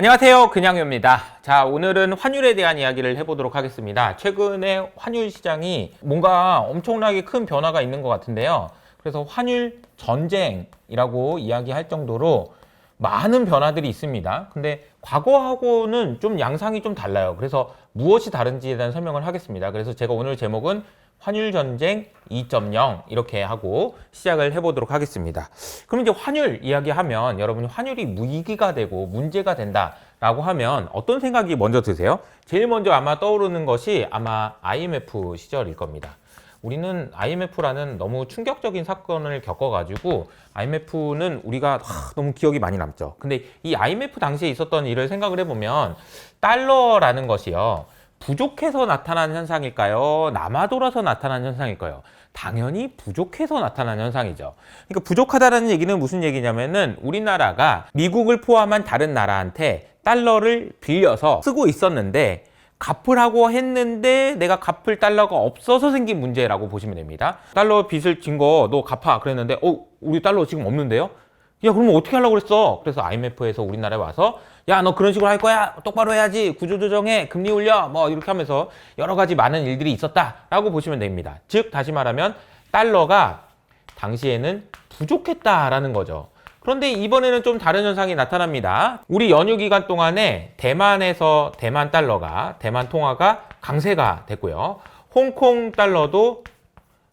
안녕하세요, 그냥요입니다. 자, 오늘은 환율에 대한 이야기를 해보도록 하겠습니다. 최근에 환율 시장이 뭔가 엄청나게 큰 변화가 있는 것 같은데요. 그래서 환율 전쟁이라고 이야기할 정도로 많은 변화들이 있습니다. 근데 과거하고는 좀 양상이 좀 달라요. 그래서 무엇이 다른지에 대한 설명을 하겠습니다. 그래서 제가 오늘 제목은 환율 전쟁 2.0 이렇게 하고 시작을 해보도록 하겠습니다. 그럼 이제 환율 이야기하면 여러분이 환율이 위기가 되고 문제가 된다라고 하면 어떤 생각이 먼저 드세요? 제일 먼저 아마 떠오르는 것이 아마 IMF 시절일 겁니다. 우리는 IMF라는 너무 충격적인 사건을 겪어가지고 IMF는 우리가 너무 기억이 많이 남죠. 근데 이 IMF 당시에 있었던 일을 생각을 해보면 달러라는 것이요. 부족해서 나타난 현상일까요? 남아돌아서 나타난 현상일까요? 당연히 부족해서 나타난 현상이죠. 그러니까 부족하다는 얘기는 무슨 얘기냐면은 우리나라가 미국을 포함한 다른 나라한테 달러를 빌려서 쓰고 있었는데 갚으라고 했는데 내가 갚을 달러가 없어서 생긴 문제라고 보시면 됩니다. 달러 빚을 진 거 너 갚아 그랬는데 우리 달러 지금 없는데요? 야, 그러면 어떻게 하려고 그랬어? 그래서 IMF에서 우리나라에 와서 야, 너 그런 식으로 할 거야? 똑바로 해야지. 구조조정해. 금리 올려. 뭐 이렇게 하면서 여러 가지 많은 일들이 있었다라고 보시면 됩니다. 즉, 다시 말하면 달러가 당시에는 부족했다라는 거죠. 그런데 이번에는 좀 다른 현상이 나타납니다. 우리 연휴 기간 동안에 대만에서 대만 달러가, 대만 통화가 강세가 됐고요. 홍콩 달러도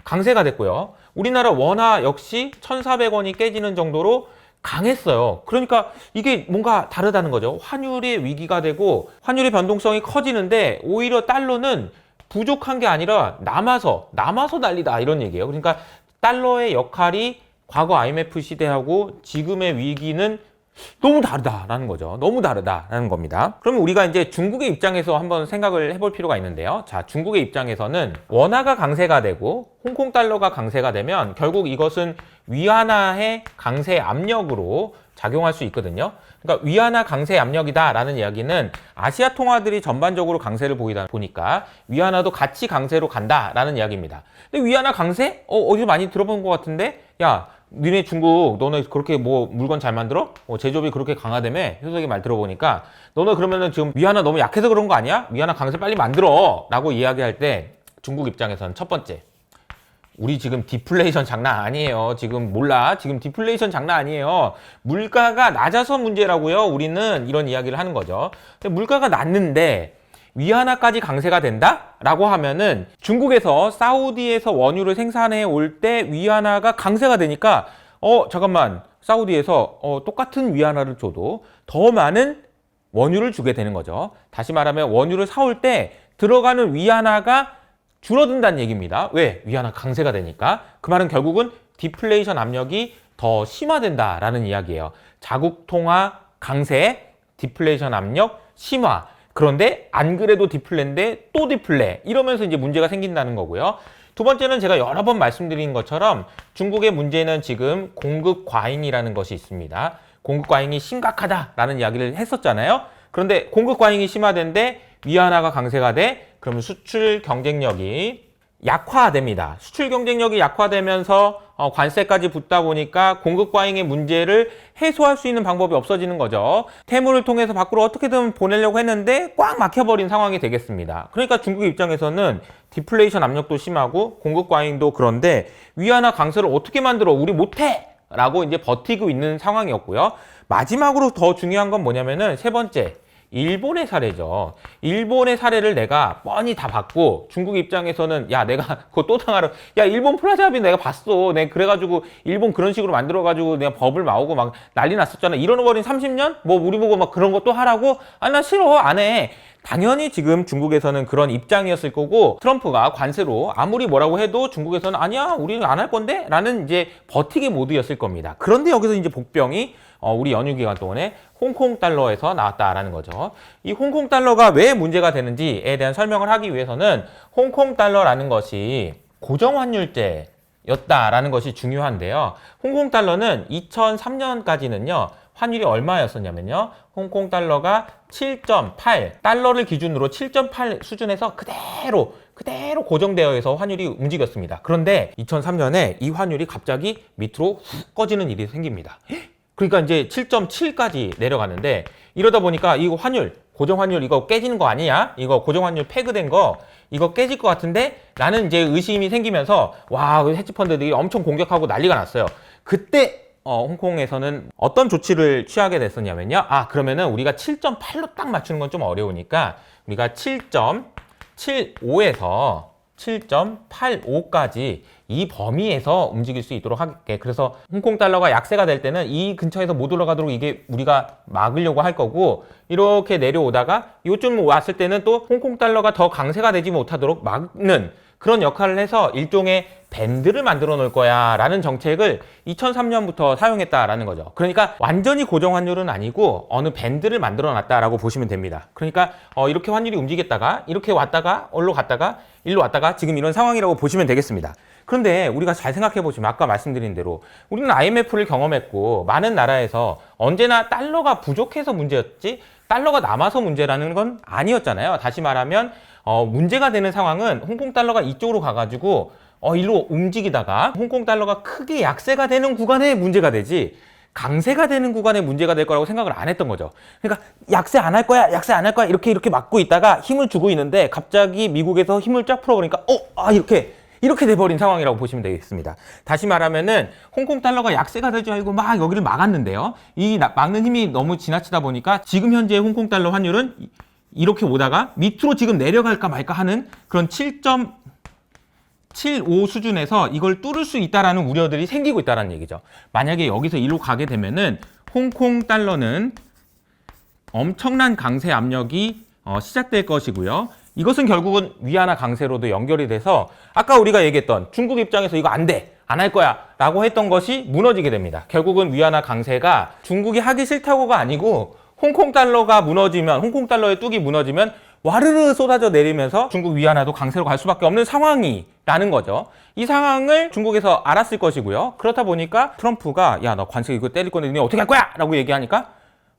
강세가 됐고요. 우리나라 원화 역시 1,400원이 깨지는 정도로 강했어요. 그러니까 이게 뭔가 다르다는 거죠. 환율의 위기가 되고 환율의 변동성이 커지는데 오히려 달러는 부족한 게 아니라 남아서 난리다 이런 얘기예요. 그러니까 달러의 역할이 과거 IMF 시대하고 지금의 위기는 너무 다르다라는 거죠. 너무 다르다라는 겁니다. 그러면 우리가 이제 중국의 입장에서 한번 생각을 해볼 필요가 있는데요. 자, 중국의 입장에서는 원화가 강세가 되고 홍콩 달러가 강세가 되면 결국 이것은 위안화의 강세 압력으로 작용할 수 있거든요. 그러니까 위안화 강세 압력이다라는 이야기는 아시아 통화들이 전반적으로 강세를 보니까 위안화도 같이 강세로 간다라는 이야기입니다. 근데 위안화 강세? 어디서 많이 들어본 것 같은데? 야, 니네 중국 너네 그렇게 뭐 물건 잘 만들어? 제조업이 그렇게 강하다며? 효석이 말 들어보니까 너네 그러면은 지금 위안화 너무 약해서 그런 거 아니야? 위안화 강세 빨리 만들어 라고 이야기할 때 중국 입장에서는 첫 번째, 우리 지금 디플레이션 장난 아니에요. 지금 몰라. 지금 디플레이션 장난 아니에요. 물가가 낮아서 문제라고요. 우리는 이런 이야기를 하는 거죠. 근데 물가가 낮는데 위안화까지 강세가 된다? 라고 하면은 중국에서 사우디에서 원유를 생산해 올 때 위안화가 강세가 되니까 잠깐만, 사우디에서 똑같은 위안화를 줘도 더 많은 원유를 주게 되는 거죠. 다시 말하면 원유를 사올 때 들어가는 위안화가 줄어든다는 얘기입니다. 왜? 위안화 강세가 되니까. 그 말은 결국은 디플레이션 압력이 더 심화된다라는 이야기예요. 자국 통화 강세, 디플레이션 압력 심화. 그런데 안 그래도 디플레인데 또 디플레 이러면서 이제 문제가 생긴다는 거고요. 두 번째는 제가 여러 번 말씀드린 것처럼 중국의 문제는 지금 공급 과잉이라는 것이 있습니다. 공급 과잉이 심각하다라는 이야기를 했었잖아요. 그런데 공급 과잉이 심화된데 위안화가 강세가 돼. 그러면 수출 경쟁력이 약화됩니다. 수출 경쟁력이 약화되면서 관세까지 붙다 보니까 공급 과잉의 문제를 해소할 수 있는 방법이 없어지는 거죠. 태무를 통해서 밖으로 어떻게든 보내려고 했는데 꽉 막혀버린 상황이 되겠습니다. 그러니까 중국 입장에서는 디플레이션 압력도 심하고 공급 과잉도 그런데 위안화 강세를 어떻게 만들어? 우리 못해! 라고 이제 버티고 있는 상황이었고요. 마지막으로 더 중요한 건 뭐냐면은 세 번째, 일본의 사례죠. 일본의 사례를 내가 뻔히 다 봤고 중국 입장에서는 야, 내가 그거 또 당하러 야, 일본 플라자 합의 내가 봤어. 내가 그래가지고 일본 그런 식으로 만들어가지고 내가 법을 마오고 막 난리 났었잖아. 잃어버린 30년? 뭐 우리 보고 막 그런 거 또 하라고? 아, 나 싫어. 안 해. 당연히 지금 중국에서는 그런 입장이었을 거고 트럼프가 관세로 아무리 뭐라고 해도 중국에서는 아니야, 우리는 안 할 건데? 라는 이제 버티기 모드였을 겁니다. 그런데 여기서 이제 복병이 우리 연휴 기간 동안에 홍콩 달러에서 나왔다라는 거죠. 이 홍콩 달러가 왜 문제가 되는지에 대한 설명을 하기 위해서는 홍콩 달러라는 것이 고정환율제였다라는 것이 중요한데요. 홍콩 달러는 2003년까지는요. 환율이 얼마였었냐면요. 홍콩 달러가 7.8, 달러를 기준으로 7.8 수준에서 그대로 고정되어 있어 환율이 움직였습니다. 그런데 2003년에 이 환율이 갑자기 밑으로 훅 꺼지는 일이 생깁니다. 그러니까 이제 7.7까지 내려가는데 이러다 보니까 이거 환율, 고정 환율 이거 깨지는 거 아니냐? 이거 고정 환율 패그된 거 이거 깨질 것 같은데? 라는 이제 의심이 생기면서 와, 헤지펀드들이 엄청 공격하고 난리가 났어요. 그때 홍콩에서는 어떤 조치를 취하게 됐었냐면요. 그러면은 우리가 7.8로 딱 맞추는 건 좀 어려우니까 우리가 7.75에서 7.85까지 이 범위에서 움직일 수 있도록 할게. 그래서 홍콩 달러가 약세가 될 때는 이 근처에서 못 올라가도록 이게 우리가 막으려고 할 거고, 이렇게 내려오다가 요쯤 왔을 때는 또 홍콩 달러가 더 강세가 되지 못하도록 막는 그런 역할을 해서 일종의 밴드를 만들어 놓을 거야 라는 정책을 2003년부터 사용했다라는 거죠. 그러니까 완전히 고정 환율은 아니고 어느 밴드를 만들어 놨다라고 보시면 됩니다. 그러니까 이렇게 환율이 움직였다가 이렇게 왔다가 일로 갔다가 일로 왔다가 지금 이런 상황이라고 보시면 되겠습니다. 그런데 우리가 잘 생각해 보시면 아까 말씀드린 대로 우리는 IMF를 경험했고 많은 나라에서 언제나 달러가 부족해서 문제였지 달러가 남아서 문제라는 건 아니었잖아요. 다시 말하면 문제가 되는 상황은 홍콩 달러가 이쪽으로 가가지고 일로 움직이다가 홍콩 달러가 크게 약세가 되는 구간에 문제가 되지 강세가 되는 구간에 문제가 될 거라고 생각을 안 했던 거죠. 그러니까 약세 안 할 거야, 약세 안 할 거야 이렇게 막고 있다가 힘을 주고 있는데 갑자기 미국에서 힘을 쫙 풀어버리니까 이렇게 돼버린 상황이라고 보시면 되겠습니다. 다시 말하면은 홍콩 달러가 약세가 될 줄 알고 막 여기를 막았는데요. 이 막는 힘이 너무 지나치다 보니까 지금 현재 홍콩 달러 환율은 이렇게 오다가 밑으로 지금 내려갈까 말까 하는 그런 7.75 수준에서 이걸 뚫을 수 있다라는 우려들이 생기고 있다는 얘기죠. 만약에 여기서 이리로 가게 되면은 홍콩 달러는 엄청난 강세 압력이 시작될 것이고요. 이것은 결국은 위안화 강세로도 연결이 돼서 아까 우리가 얘기했던 중국 입장에서 이거 안 돼, 안 할 거야 라고 했던 것이 무너지게 됩니다. 결국은 위안화 강세가 중국이 하기 싫다고가 아니고 홍콩 달러가 무너지면, 홍콩 달러의 뚝이 무너지면 와르르 쏟아져 내리면서 중국 위안화도 강세로 갈 수밖에 없는 상황이라는 거죠. 이 상황을 중국에서 알았을 것이고요. 그렇다 보니까 트럼프가 야, 너 관세 이거 때릴 건데 너 어떻게 할 거야? 라고 얘기하니까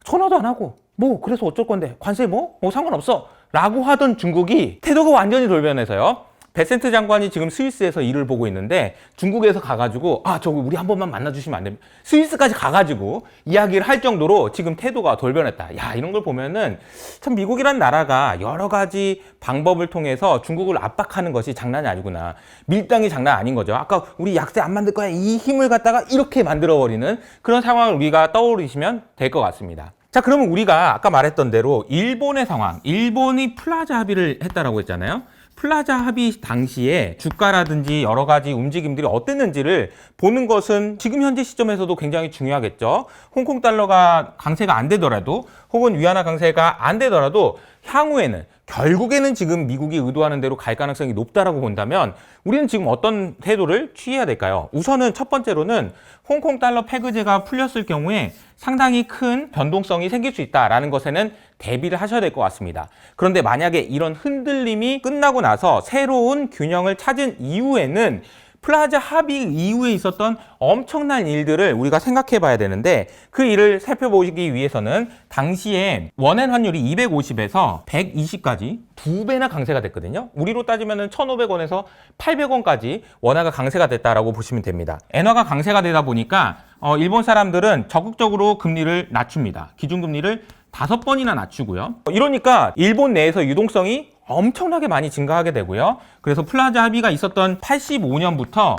전화도 안 하고 그래서 어쩔 건데 관세 뭐 상관없어 라고 하던 중국이 태도가 완전히 돌변해서요. 베센트 장관이 지금 스위스에서 일을 보고 있는데 중국에서 가가지고 저기 우리 한 번만 만나주시면 안 됩니까? 스위스까지 가가지고 이야기를 할 정도로 지금 태도가 돌변했다. 야, 이런 걸 보면은 참 미국이란 나라가 여러 가지 방법을 통해서 중국을 압박하는 것이 장난이 아니구나. 밀당이 장난 아닌 거죠. 아까 우리 약세 안 만들 거야 이 힘을 갖다가 이렇게 만들어버리는 그런 상황을 우리가 떠올리시면 될 것 같습니다. 자, 그러면 우리가 아까 말했던 대로 일본의 상황, 일본이 플라자 합의를 했다라고 했잖아요. 플라자 합의 당시에 주가라든지 여러 가지 움직임들이 어땠는지를 보는 것은 지금 현재 시점에서도 굉장히 중요하겠죠. 홍콩 달러가 강세가 안 되더라도 혹은 위안화 강세가 안 되더라도 향후에는 결국에는 지금 미국이 의도하는 대로 갈 가능성이 높다라고 본다면 우리는 지금 어떤 태도를 취해야 될까요? 우선은 첫 번째로는 홍콩 달러 패그제가 풀렸을 경우에 상당히 큰 변동성이 생길 수 있다라는 것에는 대비를 하셔야 될 것 같습니다. 그런데 만약에 이런 흔들림이 끝나고 나서 새로운 균형을 찾은 이후에는 플라자 합의 이후에 있었던 엄청난 일들을 우리가 생각해 봐야 되는데 그 일을 살펴보기 위해서는 당시에 원엔 환율이 250에서 120까지 2배나 강세가 됐거든요. 우리로 따지면 1,500원에서 800원까지 원화가 강세가 됐다라고 보시면 됩니다. 엔화가 강세가 되다 보니까 일본 사람들은 적극적으로 금리를 낮춥니다. 기준금리를 5번이나 낮추고요. 이러니까 일본 내에서 유동성이 엄청나게 많이 증가하게 되고요. 그래서 플라자 합의가 있었던 85년부터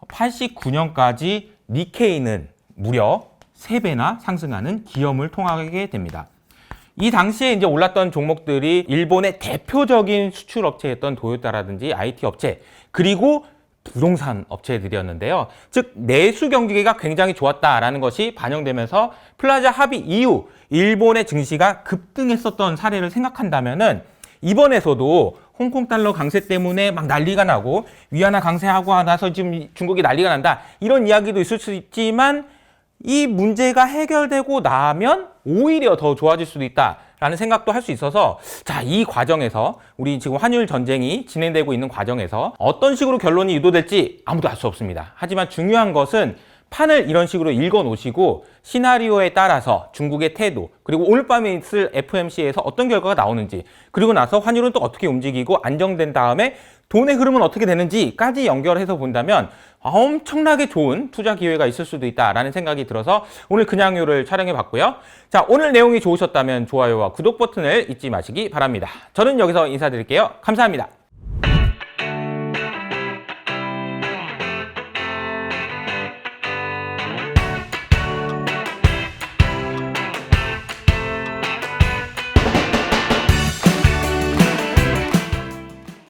89년까지 니케이는 무려 3배나 상승하는 기염을 통하게 됩니다. 이 당시에 이제 올랐던 종목들이 일본의 대표적인 수출 업체였던 도요타라든지 IT 업체, 그리고 부동산 업체들이었는데요. 즉 내수 경기가 굉장히 좋았다라는 것이 반영되면서 플라자 합의 이후 일본의 증시가 급등했었던 사례를 생각한다면은 이번에서도 홍콩 달러 강세 때문에 막 난리가 나고 위안화 강세하고 나서 지금 중국이 난리가 난다 이런 이야기도 있을 수 있지만 이 문제가 해결되고 나면 오히려 더 좋아질 수도 있다라는 생각도 할 수 있어서 자, 이 과정에서 우리 지금 환율 전쟁이 진행되고 있는 과정에서 어떤 식으로 결론이 유도될지 아무도 알 수 없습니다. 하지만 중요한 것은 판을 이런 식으로 읽어 놓으시고 시나리오에 따라서 중국의 태도 그리고 오늘 밤에 있을 FOMC에서 어떤 결과가 나오는지 그리고 나서 환율은 또 어떻게 움직이고 안정된 다음에 돈의 흐름은 어떻게 되는지까지 연결해서 본다면 엄청나게 좋은 투자 기회가 있을 수도 있다라는 생각이 들어서 오늘 그냥요를 촬영해 봤고요. 자, 오늘 내용이 좋으셨다면 좋아요와 구독 버튼을 잊지 마시기 바랍니다. 저는 여기서 인사드릴게요. 감사합니다.